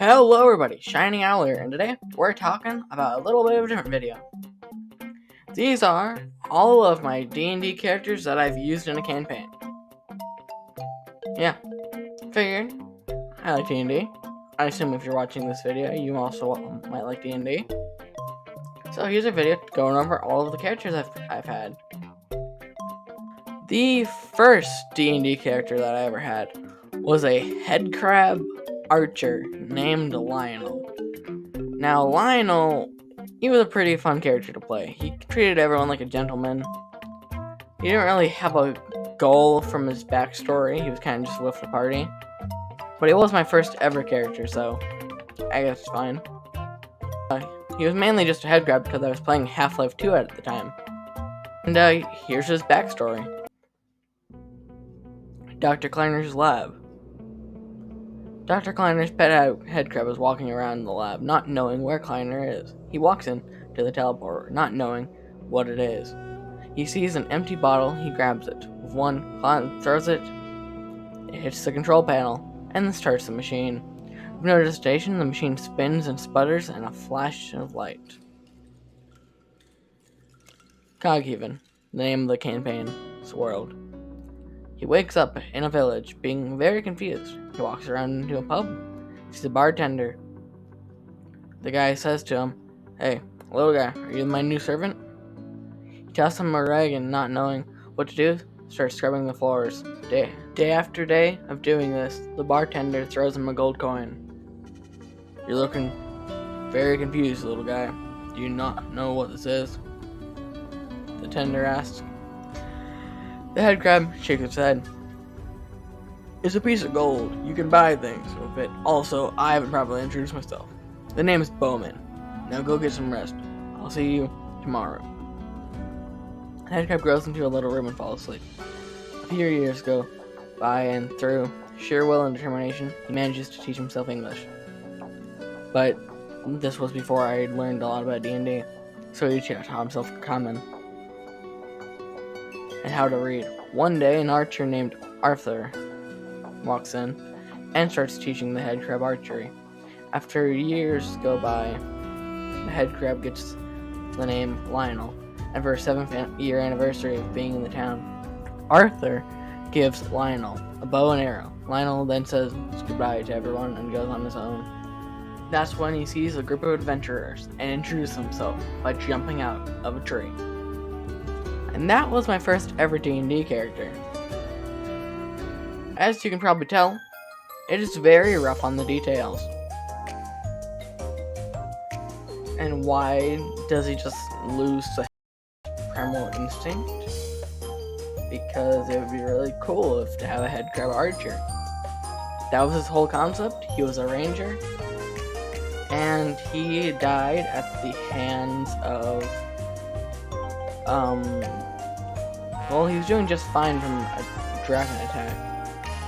Hello everybody, Shining Owl here, and today we're talking about a little bit of a different video. These are all of my D&D characters that I've used in a campaign. Yeah, figured I like D&D. I assume if you're watching this video, you also might like D&D. So here's a video going over all of the characters I've had. The first D&D character that I ever had was a headcrab archer named Lionel. Now, Lionel, he was a pretty fun character to play. He treated everyone like a gentleman. He didn't really have a goal from his backstory. He was kind of just with the party. But he was my first ever character, so I guess it's fine. He was mainly just a headcrab because I was playing Half-Life 2 at the time. And here's his backstory. Dr. Kleiner's lab. Dr. Kleiner's pet headcrab was walking around in the lab, not knowing where Kleiner is. He walks in to the teleporter, not knowing what it is. He sees an empty bottle, he grabs it. With one, Kleiner throws it, it hits the control panel, and then starts the machine. With no hesitation, the machine spins and sputters in a flash of light. Coghaven, the name of the campaign's world. He wakes up in a village, being very confused. He walks around into a pub, sees a bartender. The guy says to him, "Hey, little guy, are you my new servant?" He tosses him a rag and, not knowing what to do, starts scrubbing the floors. Day after day of doing this, the bartender throws him a gold coin. "You're looking very confused, little guy. Do you not know what this is?" the tender asks. The headcrab shakes his head. "It's a piece of gold. You can buy things with it. Also, I haven't properly introduced myself. The name is Bowman. Now go get some rest. I'll see you tomorrow." The headcrab grows into a little room and falls asleep. A few years go by, and through sheer will and determination, he manages to teach himself English. But this was before I had learned a lot about D&D, so he taught himself Common and how to read. One day, an archer named Arthur walks in and starts teaching the headcrab archery. After years go by, the headcrab gets the name Lionel, and for his 7th year anniversary of being in the town, Arthur gives Lionel a bow and arrow. Lionel then says goodbye to everyone and goes on his own. That's when he sees a group of adventurers and introduces himself by jumping out of a tree. And that was my first ever D&D character. As you can probably tell, it is very rough on the details. And why does he just lose the primal instinct? Because it would be really cool to have a headcrab archer. That was his whole concept. He was a ranger, and he died at the hands of well, he was doing just fine from a dragon attack,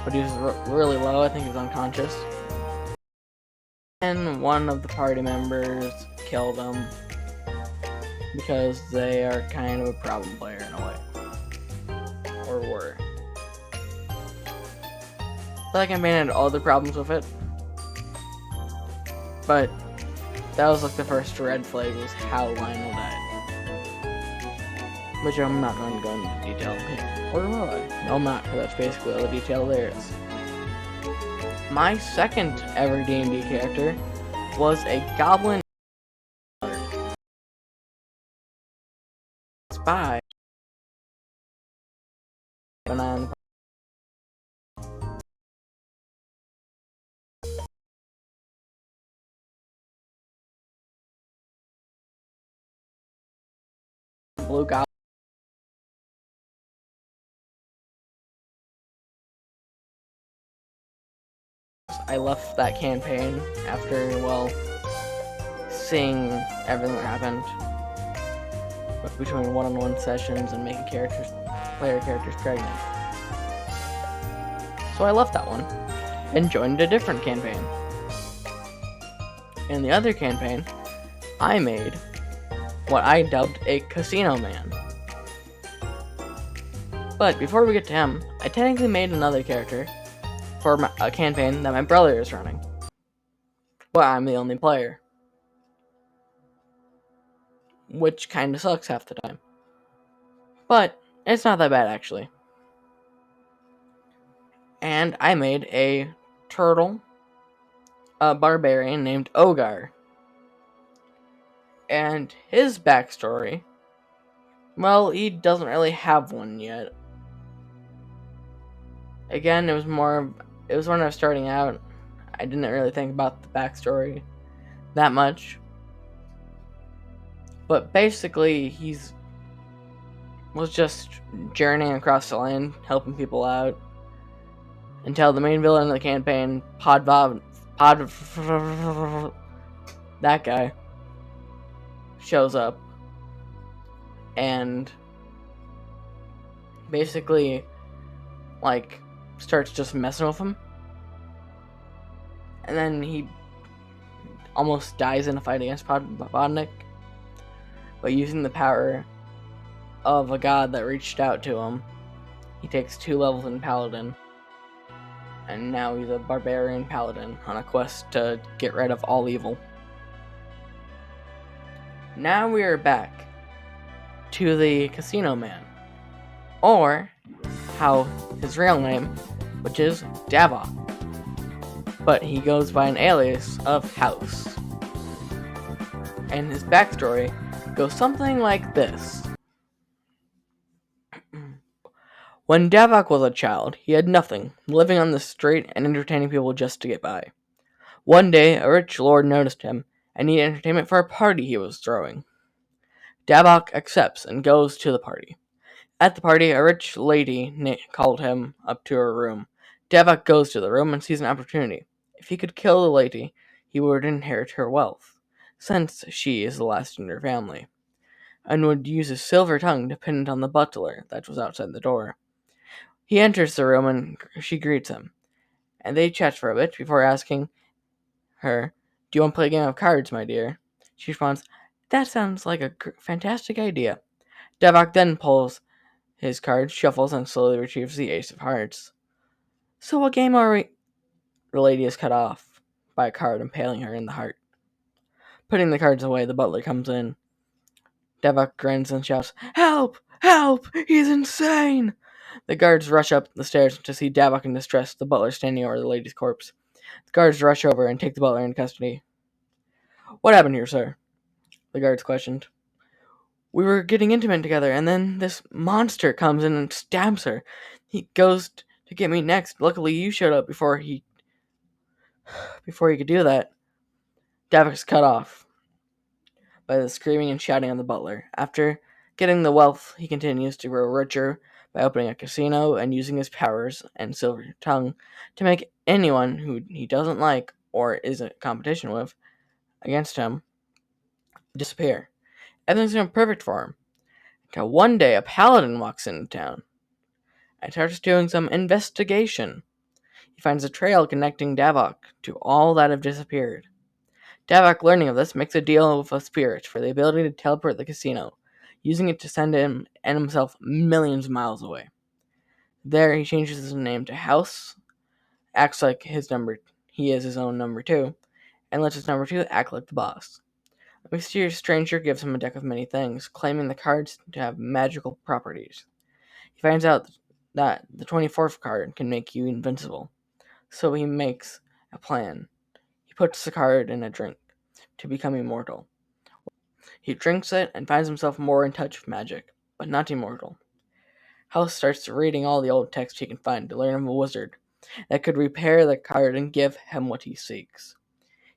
but he was really low. I think he was unconscious, and one of the party members killed him because they are kind of a problem player in a way, or were. The campaign had all the problems with it, but that was like the first red flag, was how Lionel died. Which I'm not going to go into detail here. Or will I? No, I'm not, because that's basically all the detail there is. My second ever D&D character was a goblin spy. Blue goblin. I left that campaign after, well, seeing everything that happened between one-on-one sessions and making player characters pregnant. So I left that one and joined a different campaign. In the other campaign, I made what I dubbed a casino man. But before we get to him, I technically made another character for a campaign that my brother is running. but I'm the only player, which kind of sucks half the time. But it's not that bad, actually. And I made a turtle, a barbarian named Ogar. And his backstory, well, he doesn't really have one yet. Again, it was when I was starting out. I didn't really think about the backstory that much. But basically, was just journeying across the land, helping people out, until the main villain of the campaign, that guy, shows up and basically, like, starts just messing with him. And then he almost dies in a fight against Podnik, but using the power of a god that reached out to him, he takes 2 levels in Paladin, and now he's a barbarian paladin on a quest to get rid of all evil. Now we are back to the Casino Man, or how his real name, which is Davok, but he goes by an alias of House. And his backstory goes something like this. When Davok was a child, he had nothing, living on the street and entertaining people just to get by. One day, a rich lord noticed him and needed entertainment for a party he was throwing. Davok accepts and goes to the party. At the party, a rich lady called him up to her room. Davok goes to the room and sees an opportunity. If he could kill the lady, he would inherit her wealth, since she is the last in her family, and would use his silver tongue to pin it on the butler that was outside the door. He enters the room and she greets him, and they chat for a bit before asking her, "Do you want to play a game of cards, my dear?" She responds, "That sounds like a fantastic idea." Davok then pulls his card, shuffles, and slowly retrieves the ace of hearts. "So what game are we?" The lady is cut off by a card impaling her in the heart. Putting the cards away, the butler comes in. Davok grins and shouts, "Help! Help! He's insane!" The guards rush up the stairs to see Davok in distress, the butler standing over the lady's corpse. The guards rush over and take the butler into custody. "What happened here, sir?" the guards questioned. "We were getting intimate together, and then this monster comes in and stabs her. He goes to get me next. Luckily, you showed up before he could do that." Davok's cut off by the screaming and shouting of the butler. After getting the wealth, he continues to grow richer by opening a casino and using his powers and silver tongue to make anyone who he doesn't like or is in competition with against him disappear. Everything's going perfect for him. Until one day a paladin walks into town and starts doing some investigation. He finds a trail connecting Davok to all that have disappeared. Davok, learning of this, makes a deal with a spirit for the ability to teleport the casino, using it to send him and himself millions of miles away. There, he changes his name to House, acts like he is his own number 2, and lets his number 2 act like the boss. A mysterious stranger gives him a deck of many things, claiming the cards to have magical properties. He finds out that the 24th card can make you invincible, so he makes a plan. He puts the card in a drink to become immortal. He drinks it and finds himself more in touch with magic, but not immortal. House starts reading all the old texts he can find to learn of a wizard that could repair the card and give him what he seeks.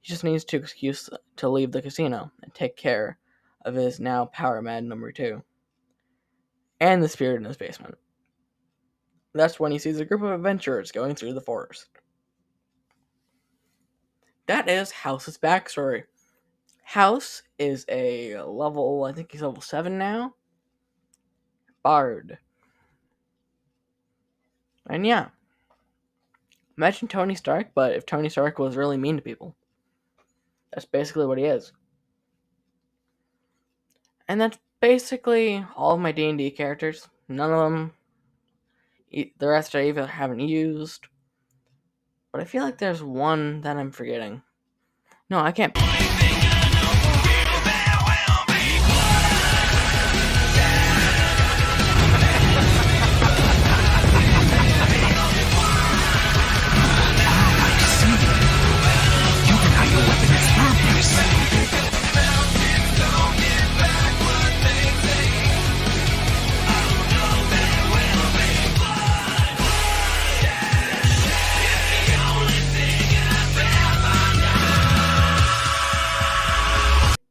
He just needs to excuse to leave the casino and take care of his now power mad number 2 and the spirit in his basement. That's when he sees a group of adventurers going through the forest. That is House's backstory. House is a level, I think he's level 7 now, bard. And yeah, imagine Tony Stark, but if Tony Stark was really mean to people. That's basically what he is. And that's basically all of my D&D characters. None of them, the rest I even haven't used. But I feel like there's one that I'm forgetting. No, I can't.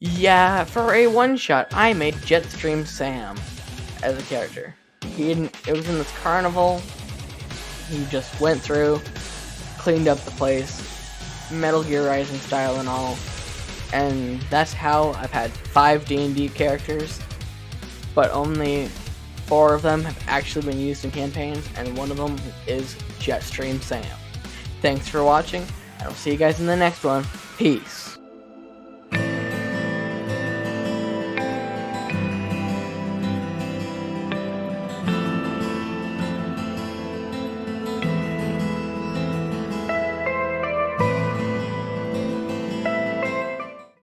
Yeah, for a one-shot, I made Jetstream Sam as a character. It was in this carnival. He just went through, cleaned up the place, Metal Gear Rising style and all. And that's how I've had 5 D&D characters, but only 4 of them have actually been used in campaigns, and one of them is Jetstream Sam. Thanks for watching, and I'll see you guys in the next one. Peace.